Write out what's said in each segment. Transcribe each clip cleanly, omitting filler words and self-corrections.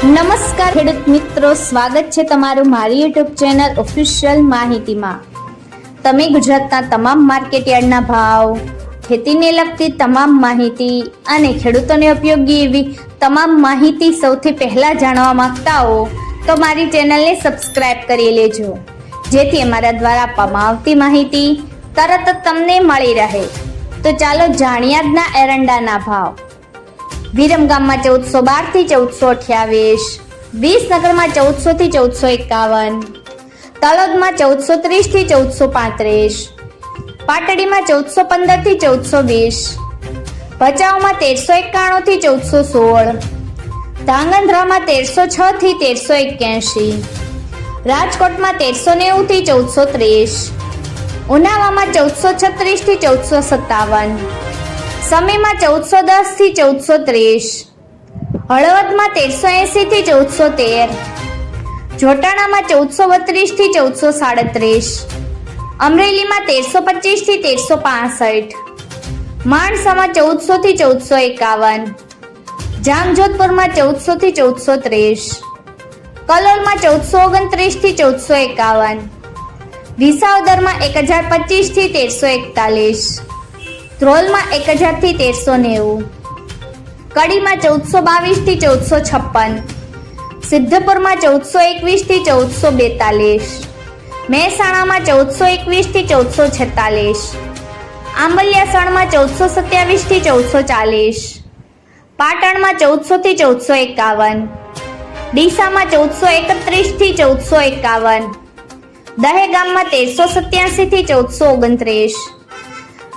નમસ્કાર ખેડૂત મિત્રો, સ્વાગત છે તમારું મારી યુટ્યુબ ચેનલ ઓફિશિયલ માહિતીમાં। તમે ગુજરાતના તમામ માર્કેટયાર્ડના ભાવ, ખેતીને લગતી તમામ માહિતી અને ખેડૂતોને ઉપયોગી એવી તમામ માહિતી સૌથી પહેલા જાણવા માંગતા હો તો મારી ચેનલને સબસ્ક્રાઇબ કરી લેજો, જેથી અમારા દ્વારા આપવામાં આવતી માહિતી તરત જ તમને મળી રહે। તો ચાલો જાણીએ આજના એરંડાના ભાવ। વિરમગામમાં 1412 થી 1428, વિસનગરમાં 1400 થી 1451, તલોદમાં 1430 થી 1435, પાટડીમાં 1415 થી 1420, ભચાઉમાં 1391 થી 1416, ધાંગધ્રામાં 1306 થી 1381, રાજકોટમાં 1390 થી 1430, ઉનાવામાં 1436 થી 1457, સમીમાં 1410 થી 1430, હળવદમાં 1380 થી 1413, જોટાણામાં 1432 થી 1437, અમરેલીમાં 1325 થી 1365, માણસામાં 1400 થી 1451, જામજોધપુરમાં 1400 થી 1430, કલોલમાં 1429 થી 1451, વિસાવદરમાં 1025 થી 1341, ધ્રોલમાં 1000 થી 1390, કડીમાં 1422 થી 1456, સિદ્ધપુરમાં 1421 થી 1442, મહેસાણામાં 1421 થી 1446, આંબલિયાસણમાં 1427 થી 1440, પાટણમાં 1400 થી 1451, ડીસામાં 1431 થી 1451, દહેગામમાં 1387 થી 1429,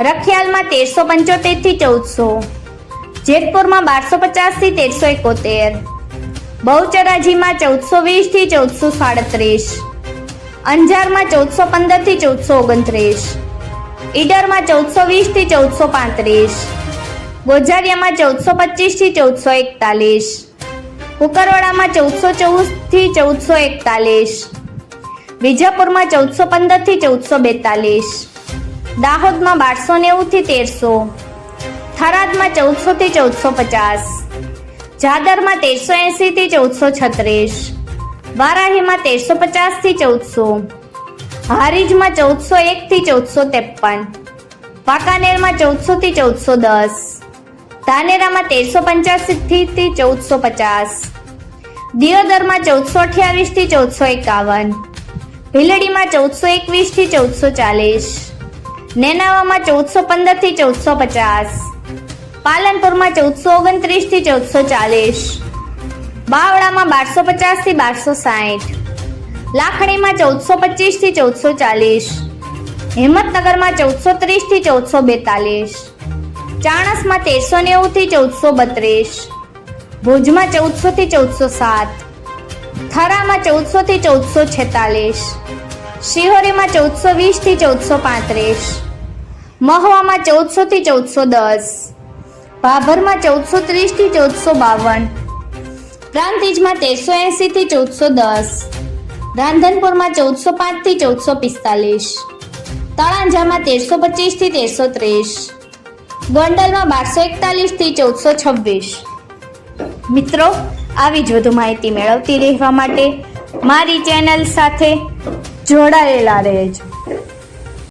રખિયાલમાં 1375 થી 1400, જેતપુરમાં 1250 થી 1371, બહુચરાજીમાં 1420 થી 1437, અંજારમાં 1415 થી 1429, ઈડરમાં 1420 થી 1435, ગોઝારિયામાં 1425 થી 1441, કુકરવાડામાં 1414 થી 1441, વિજાપુરમાં 1415 થી 1442, દાહોદમાં 1290 થી 1300, થરાદમાં 1400 થી 1450, જાદરમાં 1380 થી 1436, વારાહીમાં 1350 થી 1400, હારીજમાં 1401 થી 1453, વાંકાનેરમાં 1400 થી 1410, ધાનેરામાં 1385 થી 1450, દિયોદરમાં 1428 થી 1451, ભીલડીમાં 1421 થી 1440, નેનાવામાં 1415 થી 1450, પાલનપુરમાં 1429 થી 1440, બાવળામાં 1250 થી 1260, લાખણીમાં 1425 થી 1440, હિંમતનગરમાં 1430 થી 1442, ચાણસમાં 1390 થી 1432, ભુજમાં 1400 થી 1407, થરામાં 1400 થી 1446, શિહોરીમાં 1420 થી 1435, મહુવામાં 1400 થી 1410, ભાભરમાં 1430 થી 1452, પ્રાંતિજમાં 1380 થી 1410, રાંધનપુરમાં 1405 થી 1445, તળાંજામાં 1325 થી 1330, ગોંડલમાં 1241 થી 1426। મિત્રો, આવી જ વધુ માહિતી મેળવતી રહેવા માટે મારી ચેનલ સાથે જોડાયેલા રહેજો।